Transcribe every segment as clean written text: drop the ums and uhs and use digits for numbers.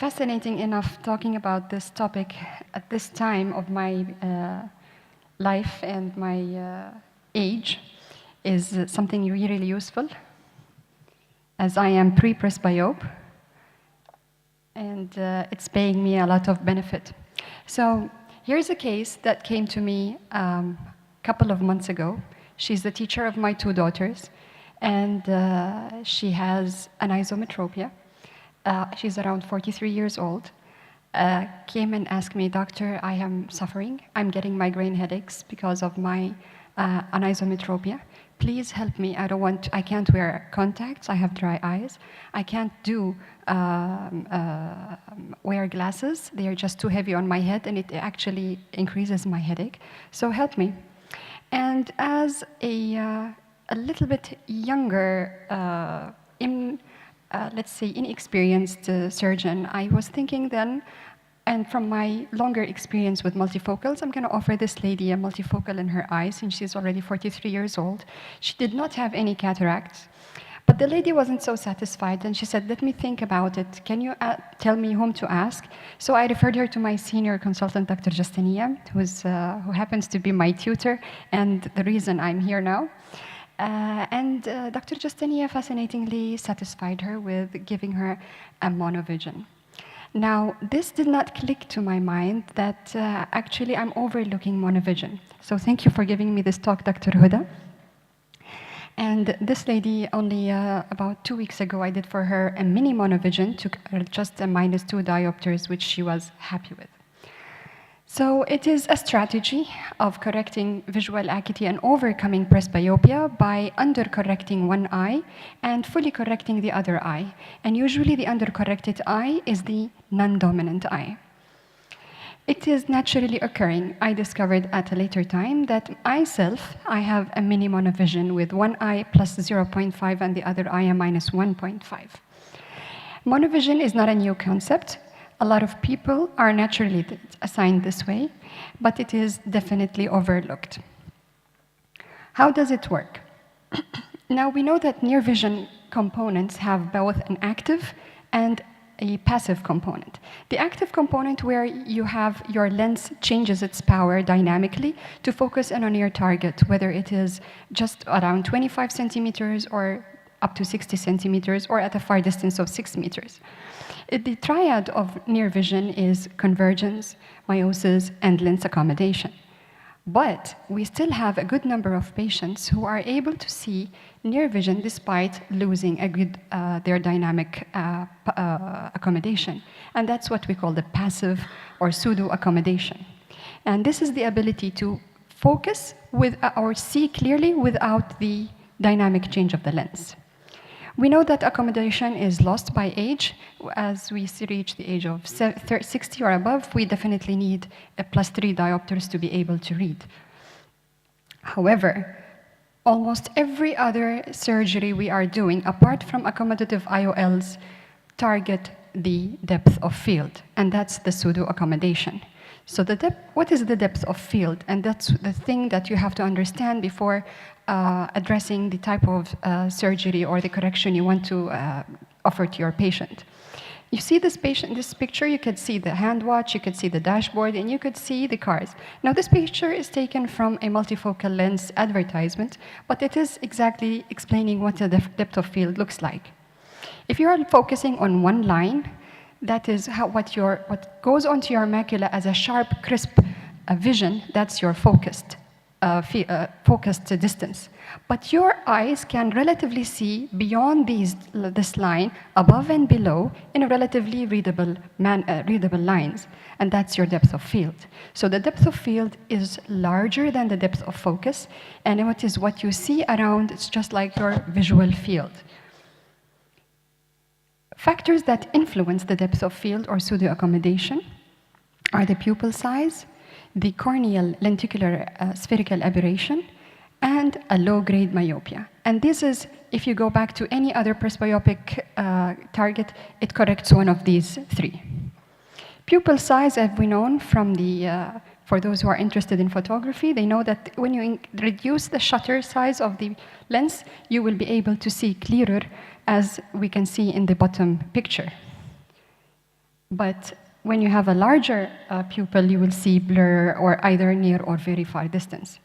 fascinating enough talking about this topic at this time of my life and my age is something really useful, as I am pre-presbyope, and it's paying me a lot of benefit. So here's a case that came to me a couple of months ago. She's the teacher of my two daughters, and she has anisometropia. She's around 43 years old. Came and asked me, "Doctor, I am suffering. I'm getting migraine headaches because of my anisometropia. Please help me. I can't wear contacts. I have dry eyes. I can't wear glasses. They are just too heavy on my head, and it actually increases my headache. So help me." And as a little bit younger, let's say inexperienced surgeon, I was thinking then, and from my longer experience with multifocals, I'm going to offer this lady a multifocal in her eyes, and she's already 43 years old. She did not have any cataracts, but the lady wasn't so satisfied, and she said, "Let me think about it. Can you tell me whom to ask?" So I referred her to my senior consultant, Dr. Justiniya, who happens to be my tutor and the reason I'm here now. Dr. Justiniya fascinatingly satisfied her with giving her a monovision. Now, this did not click to my mind that actually I'm overlooking monovision. So thank you for giving me this talk, Dr. Huda. And this lady, only about 2 weeks ago, I did for her a mini monovision, took just a -2 diopters, which she was happy with. So it is a strategy of correcting visual acuity and overcoming presbyopia by undercorrecting one eye and fully correcting the other eye. And usually the undercorrected eye is the non-dominant eye. It is naturally occurring. I discovered at a later time that myself, I have a mini monovision with one eye plus 0.5 and the other eye a -1.5. Monovision is not a new concept. A lot of people are naturally assigned this way, but it is definitely overlooked. How does it work? Now, we know that near vision components have both an active and a passive component. The active component, where you have your lens changes its power dynamically to focus in on your target, whether it is just around 25 centimeters or up to 60 centimeters or at a far distance of 6 meters. The triad of near vision is convergence, meiosis, and lens accommodation. But we still have a good number of patients who are able to see near vision despite losing their dynamic accommodation. And that's what we call the passive or pseudo accommodation. And this is the ability to focus or see clearly without the dynamic change of the lens. We know that accommodation is lost by age. As we reach the age of 60 or above, we definitely need a +3 diopters to be able to read. However, almost every other surgery we are doing, apart from accommodative IOLs, target the depth of field, and that's the pseudo accommodation. So what is the depth of field? And that's the thing that you have to understand before addressing the type of surgery or the correction you want to offer to your patient. You see this picture, you could see the hand watch, you could see the dashboard, and you could see the cars. Now, this picture is taken from a multifocal lens advertisement, but it is exactly explaining what the depth of field looks like. If you are focusing on one line, that is what goes onto your macula as a sharp, crisp vision, that's your focused distance. But your eyes can relatively see beyond this line, above and below, in a relatively readable lines, and that's your depth of field. So the depth of field is larger than the depth of focus, and what you see around, it's just like your visual field. Factors that influence the depth of field or pseudo accommodation are the pupil size, the corneal lenticular spherical aberration, and a low-grade myopia. And this is, if you go back to any other presbyopic target, it corrects one of these three. Pupil size, as we know from for those who are interested in photography, they know that when you reduce the shutter size of the lens, you will be able to see clearer, as we can see in the bottom picture. But when you have a larger pupil, you will see blur or either near or very far distance.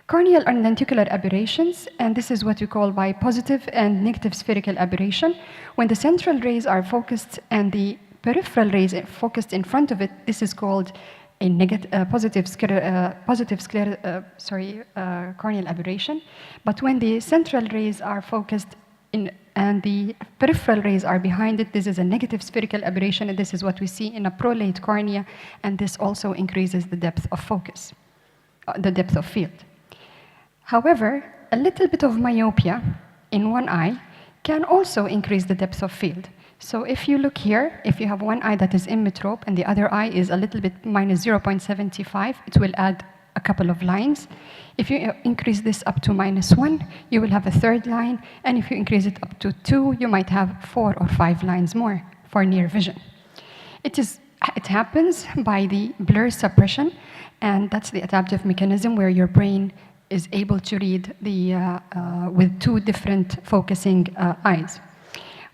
Corneal or lenticular aberrations, and this is what we call by positive and negative spherical aberration. When the central rays are focused and the peripheral rays are focused in front of it, this is called a corneal aberration. But when the central rays are focused in and the peripheral rays are behind it, this is a negative spherical aberration, and this is what we see in a prolate cornea, and this also increases the depth of focus, the depth of field. However, a little bit of myopia in one eye can also increase the depth of field. So if you look here, if you have one eye that is immetrope and the other eye is a little bit minus 0.75, it will add a couple of lines. If you increase this up to -1, you will have a third line, and if you increase it up to 2, you might have 4 or 5 lines more for near vision. It happens by the blur suppression, and that's the adaptive mechanism where your brain is able to read with 2 different focusing eyes.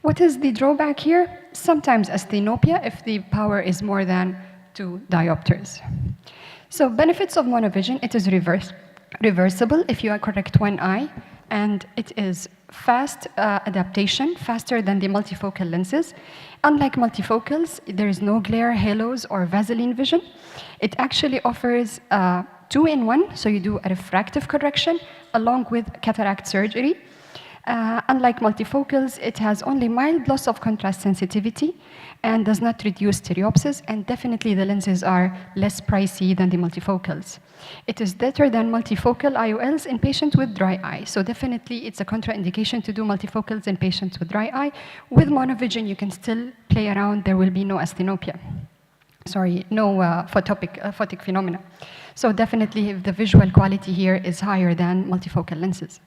What is the drawback here? Sometimes asthenopia if the power is more than 2 diopters. So benefits of monovision, it is reversible if you correct one eye, and it is fast adaptation, faster than the multifocal lenses. Unlike multifocals, there is no glare, halos, or Vaseline vision. It actually offers 2-in-1, so you do a refractive correction along with cataract surgery. Unlike multifocals, it has only mild loss of contrast sensitivity and does not reduce stereopsis, and definitely the lenses are less pricey than the multifocals. It is better than multifocal IOLs in patients with dry eye, so definitely it's a contraindication to do multifocals in patients with dry eye. With monovision, you can still play around, there will be no asthenopia. No photic phenomena. So definitely the visual quality here is higher than multifocal lenses.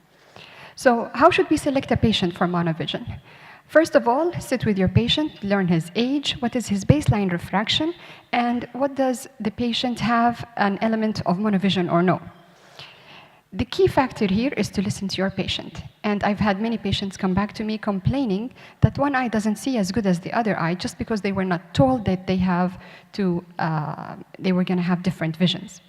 So how should we select a patient for monovision? First of all, sit with your patient, learn his age, what is his baseline refraction, and what does the patient have an element of monovision or no. The key factor here is to listen to your patient. And I've had many patients come back to me complaining that one eye doesn't see as good as the other eye just because they were not told that they were going to have different visions.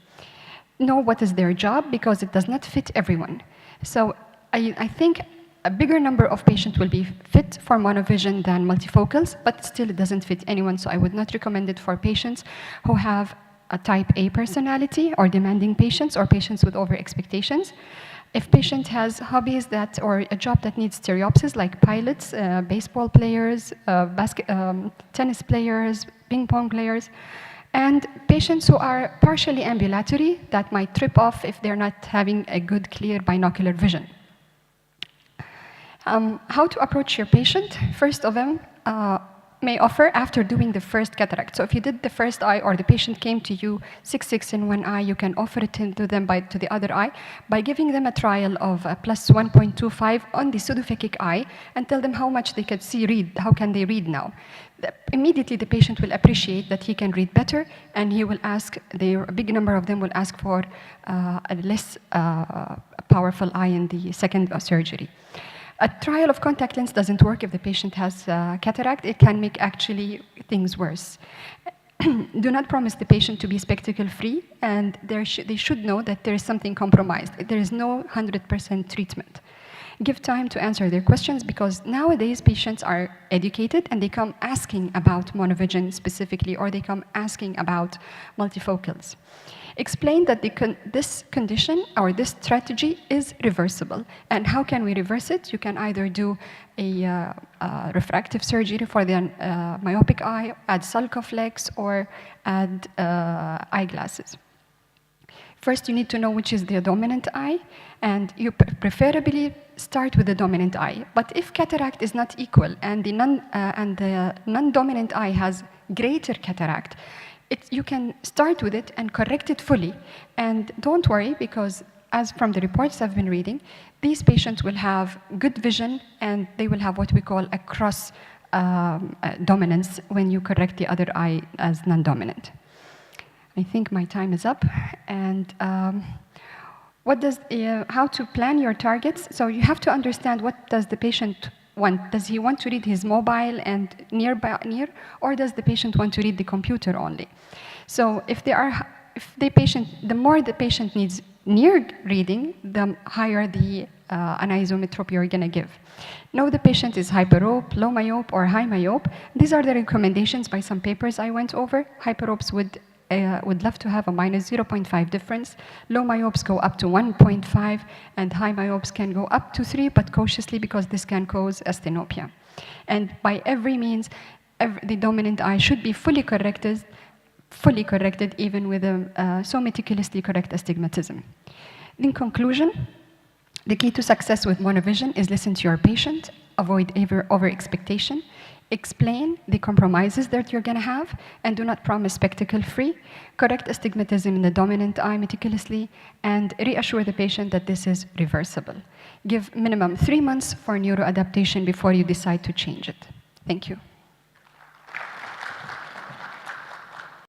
Know what is their job because it does not fit everyone. So I think a bigger number of patients will be fit for monovision than multifocals, but still it doesn't fit anyone, so I would not recommend it for patients who have a type A personality or demanding patients or patients with over expectations. If patient has hobbies or a job that needs stereopsis, like pilots, baseball players, tennis players, ping pong players, and patients who are partially ambulatory that might trip off if they're not having a good, clear binocular vision. How to approach your patient? First of them may offer after doing the first cataract. So if you did the first eye or the patient came to you 6/6 in one eye, you can offer it to them to the other eye by giving them a trial of plus 1.25 on the pseudophakic eye and tell them how much they could read, how can they read now. Immediately the patient will appreciate that he can read better, and he will ask, a big number of them will ask for a less powerful eye in the second surgery. A trial of contact lens doesn't work if the patient has cataract. It can make actually things worse. Do not promise the patient to be spectacle-free, and they should know that there is something compromised. There is no 100% treatment. Give time to answer their questions because nowadays patients are educated and they come asking about monovision specifically, or they come asking about multifocals. Explain that this condition or this strategy is reversible. And how can we reverse it? You can either do a refractive surgery for the myopic eye, add Sulcoflex, or add eyeglasses. First, you need to know which is the dominant eye, and you preferably start with the dominant eye. But if cataract is not equal and the non-dominant eye has greater cataract, you can start with it and correct it fully. And don't worry, because as from the reports I've been reading, these patients will have good vision and they will have what we call a cross dominance when you correct the other eye as non-dominant. I think my time is up. And how to plan your targets? So you have to understand what does the patient want? Does he want to read his mobile and near, or does the patient want to read the computer only? So if the more the patient needs near reading, the higher the anisometropy you're going to give. Know the patient is hyperope, low myope, or high myope. These are the recommendations by some papers I went over. Hyperopes would love to have a minus 0.5 difference. Low myopes go up to 1.5, and high myopes can go up to 3, but cautiously because this can cause astigmatism. And by every means, the dominant eye should be fully corrected even with so meticulously correct astigmatism. In conclusion, the key to success with monovision is listen to your patient, avoid over-expectation, explain the compromises that you're going to have, and do not promise spectacle-free, correct astigmatism in the dominant eye meticulously, and reassure the patient that this is reversible. Give minimum 3 months for neuroadaptation before you decide to change it. Thank you.